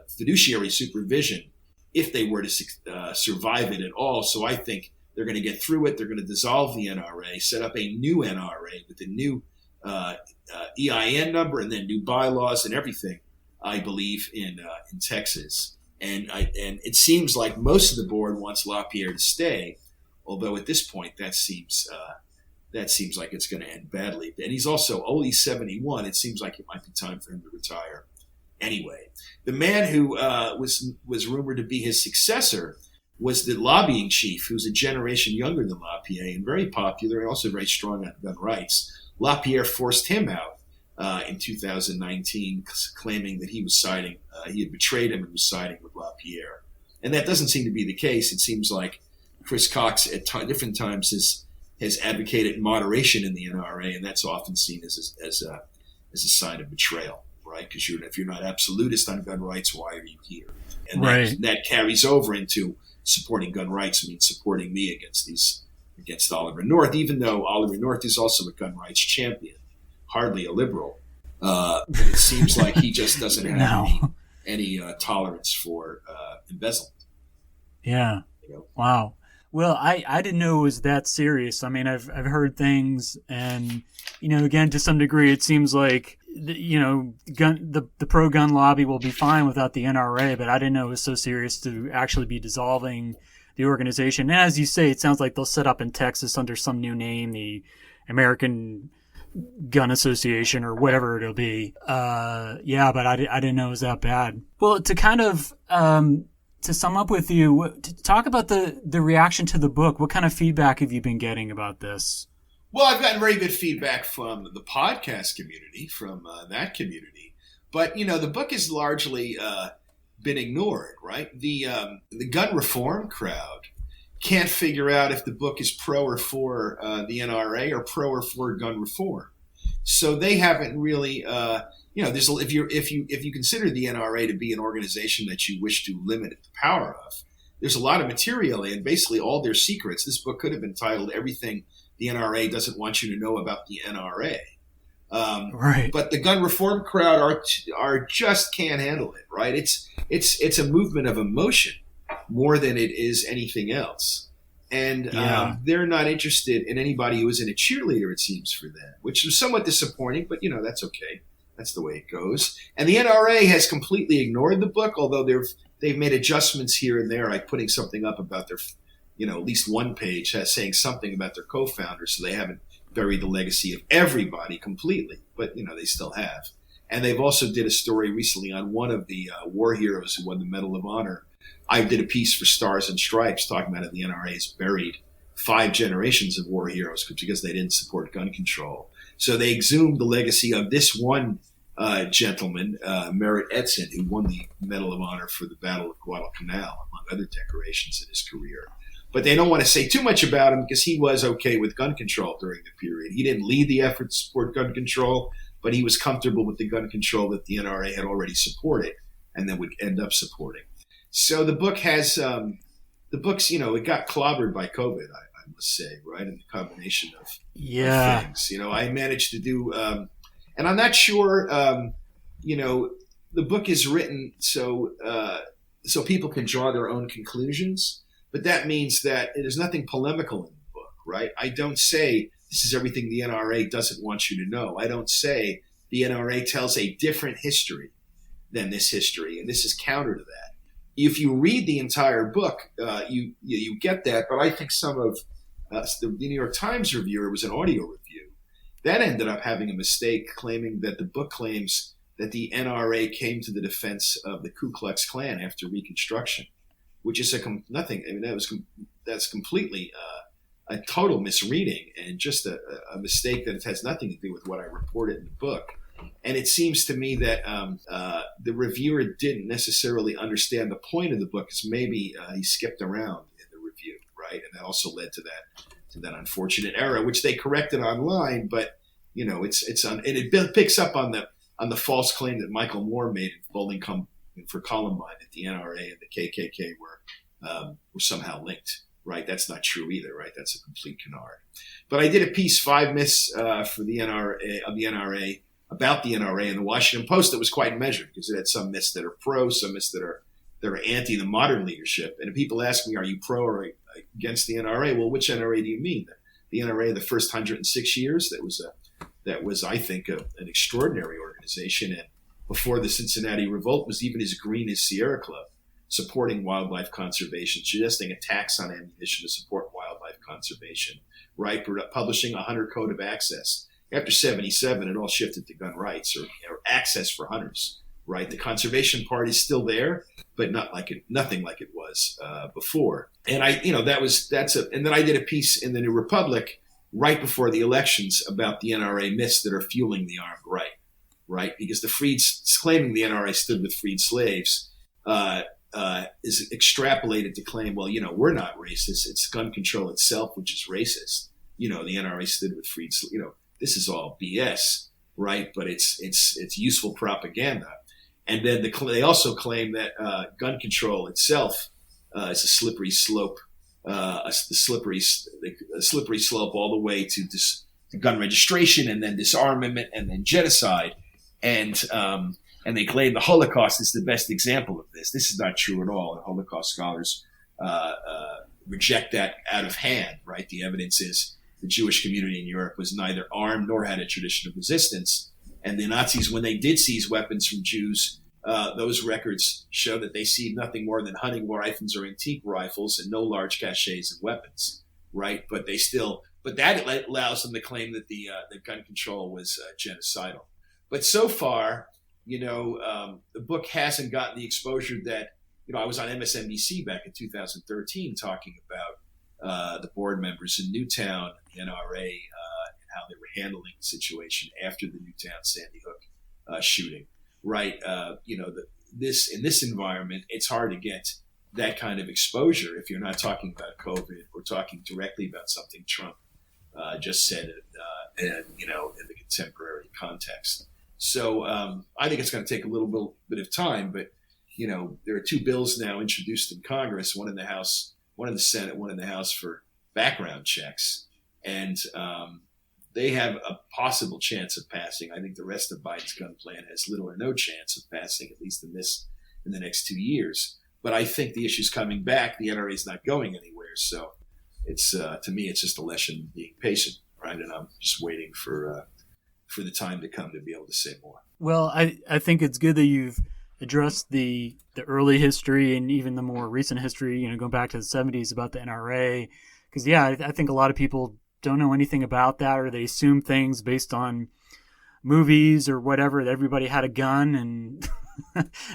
[SPEAKER 2] fiduciary supervision, if they were to survive it at all. So I think they're going to get through it. They're going to dissolve the NRA, set up a new NRA with a new EIN number and then new bylaws and everything, I believe, in Texas. And it seems like most of the board wants LaPierre to stay, although at this point that seems like it's going to end badly. And he's also only 71. It seems like it might be time for him to retire anyway. The man who was rumored to be his successor was the lobbying chief, who's a generation younger than LaPierre and very popular and also very strong on gun rights. LaPierre forced him out in 2019, claiming that he had betrayed him and was siding with LaPierre. And that doesn't seem to be the case. It seems like Chris Cox at different times has advocated moderation in the NRA, and that's often seen as a sign of betrayal, right? Because if you're not absolutist on gun rights, why are you here? And
[SPEAKER 1] right.
[SPEAKER 2] that carries over into supporting gun rights means supporting me against Oliver North, even though Oliver North is also a gun rights champion, hardly a liberal. But it seems like he just doesn't have any tolerance for embezzlement.
[SPEAKER 1] Yeah. Wow. Well, I didn't know it was that serious. I mean, I've heard things, and again, to some degree, it seems like the pro-gun lobby will be fine without the NRA, but I didn't know it was so serious to actually be dissolving the organization. And as you say, it sounds like they'll set up in Texas under some new name, the American gun association or whatever it'll be. Yeah, but I didn't know it was that bad. Well, to kind of to sum up with you, to talk about the reaction to the book. What kind of feedback have you been getting about this?
[SPEAKER 2] Well, I've gotten very good feedback from the podcast community, from that community. But, the book has largely been ignored, right? The gun reform crowd can't figure out if the book is pro or for the NRA or pro or for gun reform. So they haven't really, if you consider the NRA to be an organization that you wish to limit the power of, there's a lot of material and basically all their secrets. This book could have been titled "Everything the NRA Doesn't Want You to Know About the NRA."
[SPEAKER 1] Right.
[SPEAKER 2] But the gun reform crowd are just can't handle it. Right. It's a movement of emotion more than it is anything else. And they're not interested in anybody who isn't a cheerleader, it seems, for them, which is somewhat disappointing, but, that's okay. That's the way it goes. And the NRA has completely ignored the book, although they've made adjustments here and there, like putting something up about their, at least one page saying something about their co-founders, so they haven't buried the legacy of everybody completely, but, they still have. And they've also did a story recently on one of the war heroes who won the Medal of Honor. I did a piece for Stars and Stripes talking about how the NRA has buried 5 generations of war heroes because they didn't support gun control. So they exhumed the legacy of this one gentleman, Merritt Edson, who won the Medal of Honor for the Battle of Guadalcanal, among other decorations in his career. But they don't want to say too much about him because he was okay with gun control during the period. He didn't lead the effort to support gun control, but he was comfortable with the gun control that the NRA had already supported and then would end up supporting. So the book has, it got clobbered by COVID, I must say, right? In the combination of things. I managed to do, and I'm not sure, the book is written so people can draw their own conclusions, but that means that there's nothing polemical in the book, right? I don't say this is everything the NRA doesn't want you to know. I don't say the NRA tells a different history than this history, and this is counter to that. If you read the entire book, you get that. But I think some of the New York Times reviewer, it was an audio review, that ended up having a mistake claiming that the book claims that the NRA came to the defense of the Ku Klux Klan after Reconstruction, which is nothing. I mean, that's completely a total misreading and just a mistake that it has nothing to do with what I reported in the book. And it seems to me that the reviewer didn't necessarily understand the point of the book, because maybe he skipped around in the review, right? And that also led to that unfortunate error, which they corrected online. But it picks up on the false claim that Michael Moore made in Bowling for Columbine that the NRA and the KKK were somehow linked. Right, that's not true either. Right, that's a complete canard. But I did a piece, 5 myths for the NRA. About the NRA in the Washington Post that was quite measured, because it had some myths that are pro, some myths that are anti the modern leadership. And if people ask me, are you pro or against the NRA? Well, which NRA do you mean? The NRA of the first 106 years? That was, I think, an extraordinary organization. And before the Cincinnati Revolt was even as green as Sierra Club, supporting wildlife conservation, suggesting a tax on ammunition to support wildlife conservation, right? Publishing a hunter code of access. After 77, it all shifted to gun rights or access for hunters, right? The conservation part is still there, but nothing like it was before. And and then I did a piece in the New Republic right before the elections about the NRA myths that are fueling the armed right? Because claiming the NRA stood with freed slaves is extrapolated to claim, well, we're not racist. It's gun control itself, which is racist. The NRA stood with freed slaves, This is all BS, right? But it's useful propaganda. And then they also claim that gun control itself is a slippery slope, a slippery slope all the way to gun registration and then disarmament and then genocide. And they claim the Holocaust is the best example of this. This is not true at all. And Holocaust scholars reject that out of hand, right? The evidence is the Jewish community in Europe was neither armed nor had a tradition of resistance. And the Nazis, when they did seize weapons from Jews, those records show that they seized nothing more than hunting rifles or antique rifles and no large caches of weapons, right? But they still But that allows them to claim that the gun control was genocidal. But so far, the book hasn't gotten the exposure that, I was on MSNBC back in 2013 talking about the board members in Newtown, the NRA, and how they were handling the situation after the Newtown Sandy Hook shooting. Right? In this environment, it's hard to get that kind of exposure if you're not talking about COVID or talking directly about something Trump just said, in the contemporary context. So I think it's going to take a little bit of time, but there are two bills now introduced in Congress, one in the House, one in the Senate, one in the House for background checks, and they have a possible chance of passing. I think the rest of Biden's gun plan has little or no chance of passing, at least in the next 2 years. But I think the issue's coming back. The NRA is not going anywhere, so it's to me, it's just a lesson in being patient, right? And I'm just waiting for the time to come to be able to say more.
[SPEAKER 1] Well, I think it's good that you've addressed the early history and even the more recent history, going back to the 70s about the NRA. Because, I think a lot of people don't know anything about that, or they assume things based on movies or whatever, that everybody had a gun, and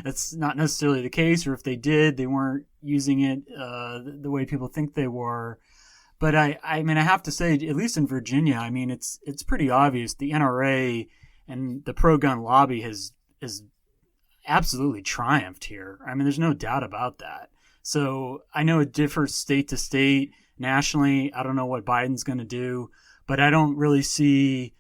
[SPEAKER 1] that's not necessarily the case. Or if they did, they weren't using it the way people think they were. But I have to say, at least in Virginia, it's pretty obvious the NRA and the pro-gun lobby has absolutely triumphed here. There's no doubt about that. So I know it differs state to state. Nationally, I don't know what Biden's going to do, but I don't really see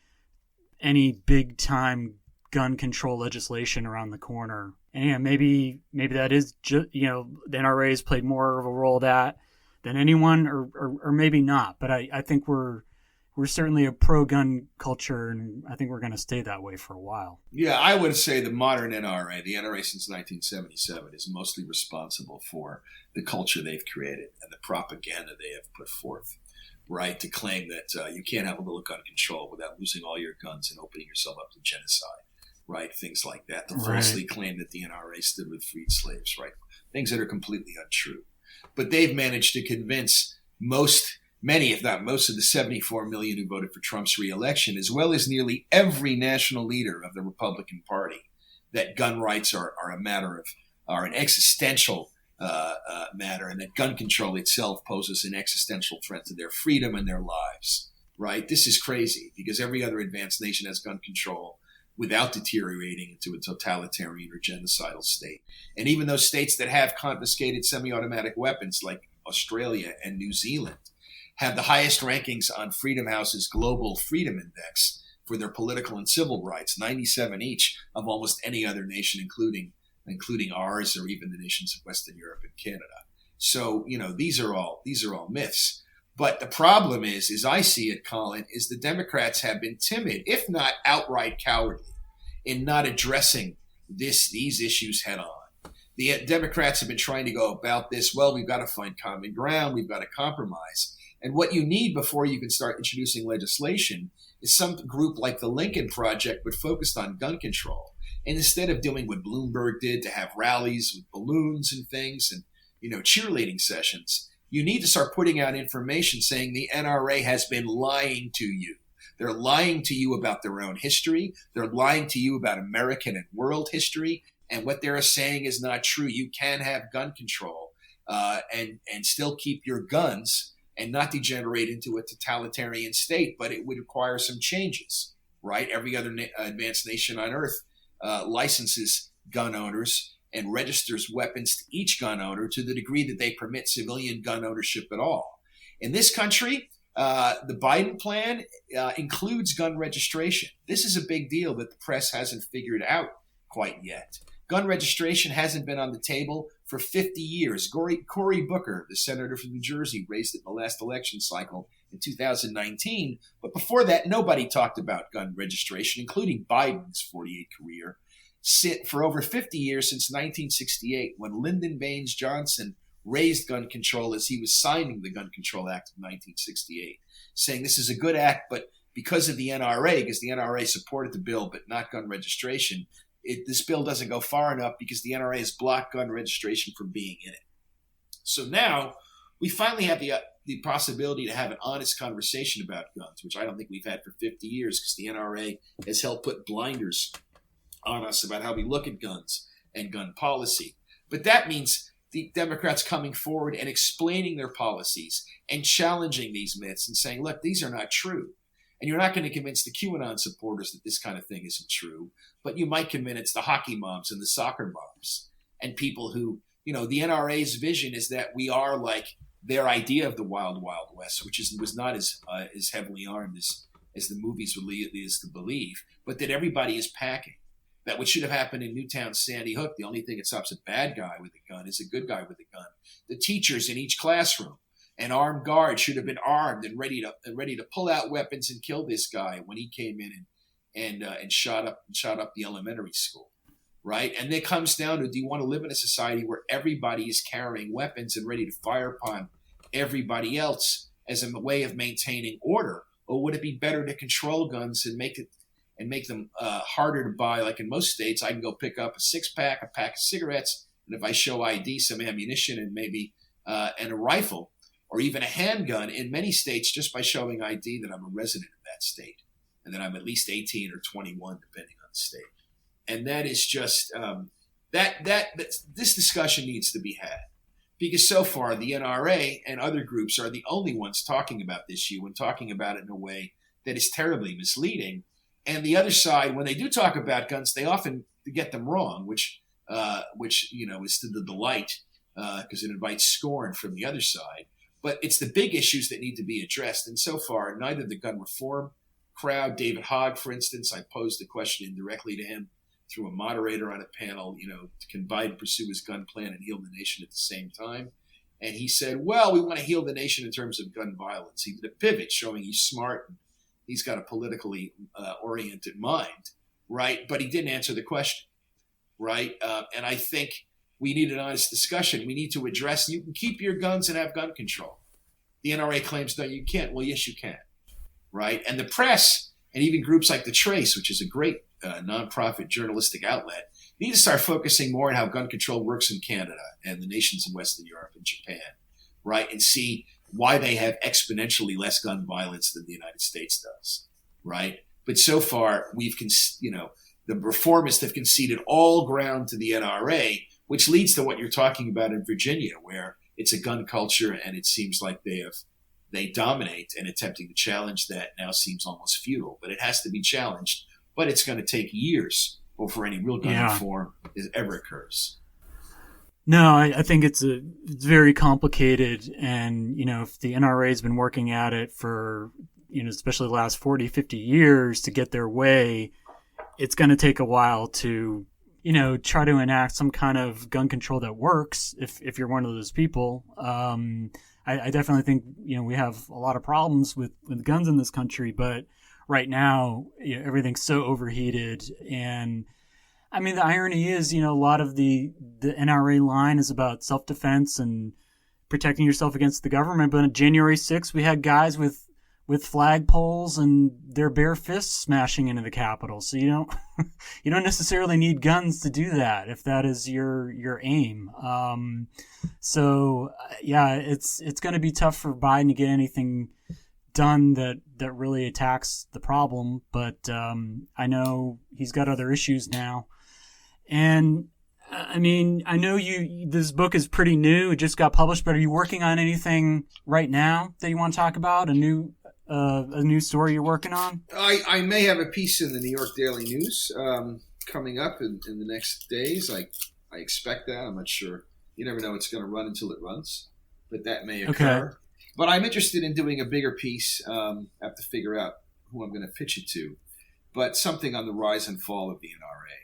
[SPEAKER 1] any big-time gun control legislation around the corner. And maybe that is just, the NRA has played more of a role than anyone, or maybe not. But I think we're certainly a pro-gun culture, and I think we're going to stay that way for a while.
[SPEAKER 2] Yeah, I would say the modern NRA, the NRA since 1977, is mostly responsible for the culture they've created and the propaganda they have put forth, right? To claim that you can't have a little gun control without losing all your guns and opening yourself up to genocide, right? Things like that. To falsely claim that the NRA stood with freed slaves, right? Things that are completely untrue. But they've managed to convince many, if not most, of the 74 million who voted for Trump's reelection, as well as nearly every national leader of the Republican Party, that gun rights are an existential matter, and that gun control itself poses an existential threat to their freedom and their lives. Right? This is crazy, because every other advanced nation has gun control without deteriorating into a totalitarian or genocidal state. And even those states that have confiscated semi-automatic weapons, like Australia and New Zealand, have the highest rankings on Freedom House's Global Freedom Index for their political and civil rights, 97 each, of almost any other nation, including ours, or even the nations of Western Europe and Canada. So, these are all myths. But the problem is, as I see it, Colin, is the Democrats have been timid, if not outright cowardly, in not addressing these issues head on. The Democrats have been trying to go about this, well, we've got to find common ground, we've got to compromise. And what you need before you can start introducing legislation is some group like the Lincoln Project, but focused on gun control. And instead of doing what Bloomberg did, to have rallies with balloons and things and, cheerleading sessions, you need to start putting out information saying the NRA has been lying to you. They're lying to you about their own history. They're lying to you about American and world history. And what they're saying is not true. You can have gun control and still keep your guns and not degenerate into a totalitarian state, but it would require some changes, right? Every other advanced nation on earth licenses gun owners and registers weapons to each gun owner to the degree that they permit civilian gun ownership at all. In this country, the Biden plan includes gun registration. This is a big deal that the press hasn't figured out quite yet. Gun registration hasn't been on the table for 50 years. Cory Booker, the senator from New Jersey, raised it in the last election cycle in 2019. But before that, nobody talked about gun registration, including Biden's 48 career. For over 50 years, since 1968, when Lyndon Baines Johnson raised gun control as he was signing the Gun Control Act of 1968, saying this is a good act, but because of the NRA, because the NRA supported the bill but not gun registration, this bill doesn't go far enough because the NRA has blocked gun registration from being in it. So now we finally have the the possibility to have an honest conversation about guns, which I don't think we've had for 50 years because the NRA has helped put blinders on us about how we look at guns and gun policy. But that means the Democrats coming forward and explaining their policies and challenging these myths and saying, look, these are not true. And you're not going to convince the QAnon supporters that this kind of thing isn't true, but you might convince the hockey moms and the soccer moms and people who, the NRA's vision is that we are like their idea of the wild, wild west, which was not as heavily armed as the movies would lead us to believe, but that everybody is packing. That what should have happened in Newtown Sandy Hook, the only thing that stops a bad guy with a gun is a good guy with a gun. The teachers in each classroom, an armed guard should have been armed and ready to pull out weapons and kill this guy when he came in and shot up the elementary school, right? And it comes down to, do you want to live in a society where everybody is carrying weapons and ready to fire upon everybody else as a way of maintaining order, or would it be better to control guns and make them harder to buy? Like in most states, I can go pick up a 6-pack, a pack of cigarettes, and if I show ID, some ammunition, and maybe and a rifle, or even a handgun in many states, just by showing ID that I'm a resident of that state and that I'm at least 18 or 21, depending on the state. And that is just this discussion needs to be had, because so far the NRA and other groups are the only ones talking about this issue and talking about it in a way that is terribly misleading. And the other side, when they do talk about guns, they often get them wrong, which is to the delight because it invites scorn from the other side. But it's the big issues that need to be addressed. And so far, neither the gun reform crowd, David Hogg, for instance, I posed the question indirectly to him through a moderator on a panel, can Biden pursue his gun plan and heal the nation at the same time? And he said, well, we want to heal the nation in terms of gun violence. He did a pivot showing he's smart. He's got a politically oriented mind, right? But he didn't answer the question, right? And I think we need an honest discussion. We need to address, you can keep your guns and have gun control. The NRA claims, no, you can't. Well, yes, you can, right? And the press and even groups like The Trace, which is a great nonprofit journalistic outlet, need to start focusing more on how gun control works in Canada and the nations in Western Europe and Japan, right? And see why they have exponentially less gun violence than the United States does, right? But so far, the reformists have conceded all ground to the NRA, which leads to what you're talking about in Virginia, where it's a gun culture and it seems like they dominate, and attempting to challenge that now seems almost futile. But it has to be challenged. But it's going to take years before any real gun reform ever occurs.
[SPEAKER 1] No, I think it's very complicated. And, if the NRA has been working at it for, especially the last 40, 50 years to get their way, it's going to take a while to, try to enact some kind of gun control that works if you're one of those people. I definitely think, we have a lot of problems with guns in this country, but right now, everything's so overheated. And I mean, the irony is, a lot of the NRA line is about self-defense and protecting yourself against the government. But on January 6th, we had guys with flagpoles and their bare fists smashing into the Capitol. So you don't necessarily need guns to do that if that is your aim. It's going to be tough for Biden to get anything done that really attacks the problem. But I know he's got other issues now. And I mean, I know this book is pretty new. It just got published, but are you working on anything right now that you want to talk about? A new story you're working on?
[SPEAKER 2] I may have a piece in the New York Daily News coming up in the next days. I expect that. I'm not sure. You never know it's going to run until it runs, but that may occur. Okay. But I'm interested in doing a bigger piece. I have to figure out who I'm going to pitch it to. But something on the rise and fall of the NRA.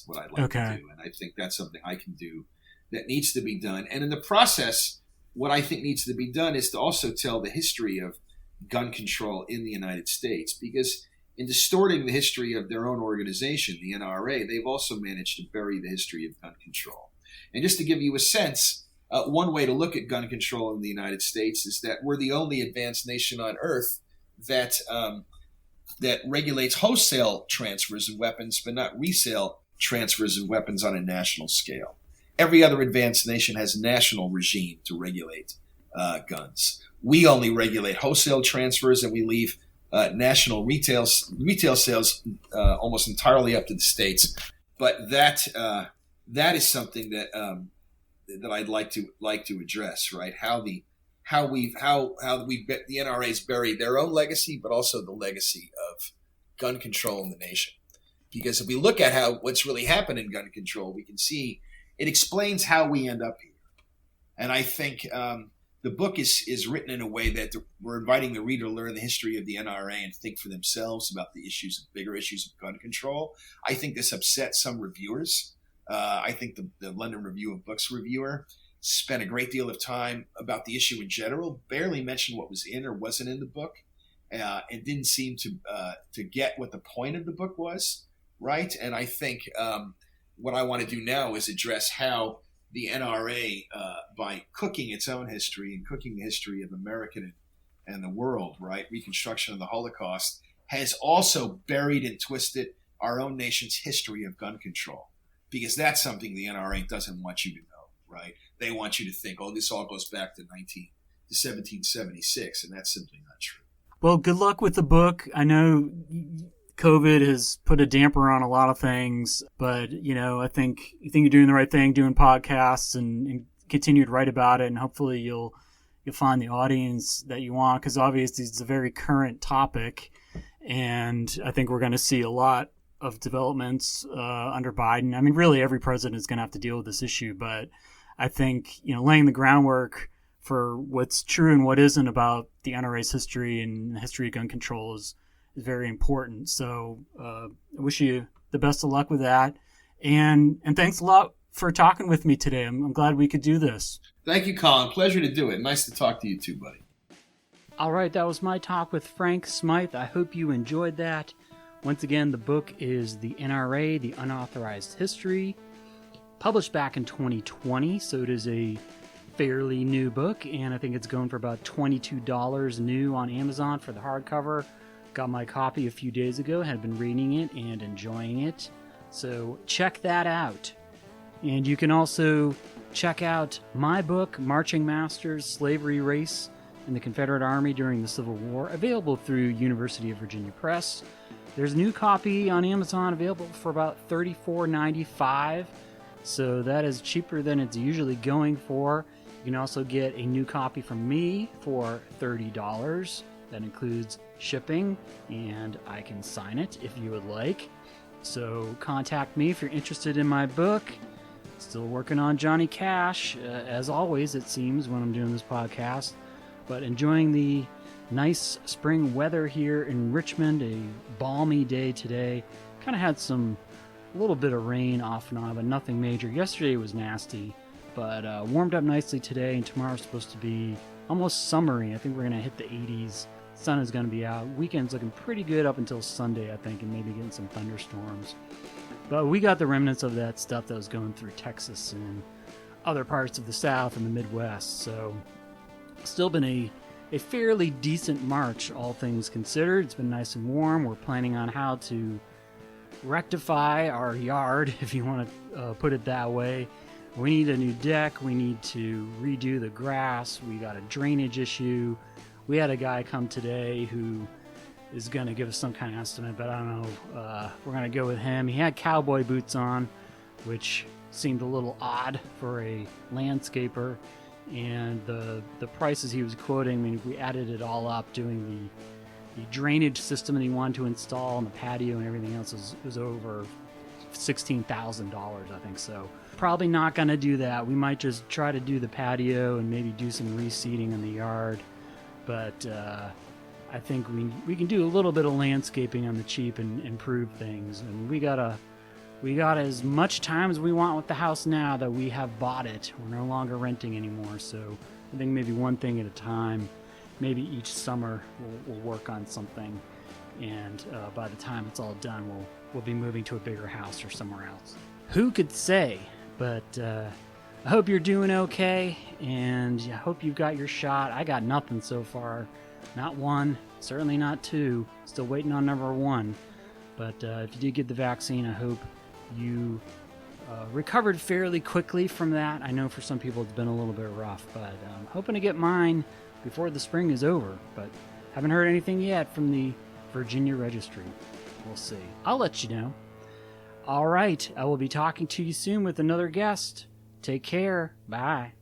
[SPEAKER 2] What I'd like to do. And I think that's something I can do that needs to be done. And in the process, what I think needs to be done is to also tell the history of gun control in the United States. Because in distorting the history of their own organization, the NRA, they've also managed to bury the history of gun control. And just to give you a sense, one way to look at gun control in the United States is that we're the only advanced nation on earth that regulates wholesale transfers of weapons, but not resale transfers of weapons on a national scale. Every other advanced nation has a national regime to regulate guns. we only regulate wholesale transfers, and we leave national retail sales almost entirely up to the states. But that is something that I'd like to address, right? How the NRAs bury their own legacy, but also the legacy of gun control in the nation. Because if we look at what's really happened in gun control, we can see it explains how we end up here. And I think the book is written in a way that we're inviting the reader to learn the history of the NRA and think for themselves about the bigger issues of gun control. I think this upset some reviewers. I think the London Review of Books reviewer spent a great deal of time about the issue in general, barely mentioned what was in or wasn't in the book, and didn't seem to get what the point of the book was, right? And I think what I want to do now is address how the NRA, by cooking its own history and cooking the history of America and the world, right, Reconstruction of the Holocaust, has also buried and twisted our own nation's history of gun control. Because that's something the NRA doesn't want you to know, right? They want you to think, oh, this all goes back to 1776, and that's simply not true.
[SPEAKER 1] Well, good luck with the book. I know COVID has put a damper on a lot of things, but I think you're doing the right thing, doing podcasts and continue to write about it, and hopefully you'll find the audience that you want, because obviously it's a very current topic, and I think we're going to see a lot of developments under Biden. I mean, really every president is going to have to deal with this issue, but I think laying the groundwork for what's true and what isn't about the NRA's history and the history of gun control is very important. So I wish you the best of luck with that. And thanks a lot for talking with me today. I'm glad we could do this.
[SPEAKER 2] Thank you, Colin. Pleasure to do it. Nice to talk to you too, buddy.
[SPEAKER 1] All right, that was my talk with Frank Smyth. I hope you enjoyed that. Once again, the book is The NRA, The Unauthorized History, published back in 2020, so it is a fairly new book, and I think it's going for about $22 new on Amazon for the hardcover. Got my copy a few days ago, had been reading it and enjoying it, so check that out. And you can also check out my book, Marching Masters, Slavery, Race, and the Confederate Army During the Civil War, available through University of Virginia Press. There's a new copy on Amazon available for about $34.95, so that is cheaper than it's usually going for. You can also get a new copy from me for $30. That includes shipping, and I can sign it if you would like. So contact me if you're interested in my book. Still working on Johnny Cash, as always, it seems, when I'm doing this podcast. But enjoying the nice spring weather here in Richmond, a balmy day today. Kind of had a little bit of rain off and on, but nothing major. Yesterday was nasty, but warmed up nicely today, and tomorrow's supposed to be almost summery. I think we're going to hit the 80s. Sun is going to be out. Weekend's looking pretty good up until Sunday, I think, and maybe getting some thunderstorms. But we got the remnants of that stuff that was going through Texas and other parts of the South and the Midwest, so still been a fairly decent March, all things considered. It's been nice and warm. We're planning on how to rectify our yard, if you want to put it that way. We need a new deck. We need to redo the grass. We got a drainage issue. We had a guy come today who is going to give us some kind of estimate, but I don't know. We're going to go with him. He had cowboy boots on, which seemed a little odd for a landscaper. And the prices he was quoting, I mean, if we added it all up, doing the drainage system that he wanted to install and the patio and everything else was over $16,000, I think. So probably not going to do that. We might just try to do the patio and maybe do some reseeding in the yard. But I think we can do a little bit of landscaping on the cheap and improve things. And we got as much time as we want with the house now that we have bought it. We're no longer renting anymore, so I think maybe one thing at a time. Maybe each summer we'll work on something, and by the time it's all done, we'll be moving to a bigger house or somewhere else. Who could say? But I hope you're doing okay, and I hope you've got your shot. I got nothing so far. Not one, certainly not two. Still waiting on number one. But if you did get the vaccine, I hope you recovered fairly quickly from that. I know for some people it's been a little bit rough, but I'm hoping to get mine before the spring is over, but haven't heard anything yet from the Virginia Registry. We'll see. I'll let you know. All right, I will be talking to you soon with another guest. Take care. Bye.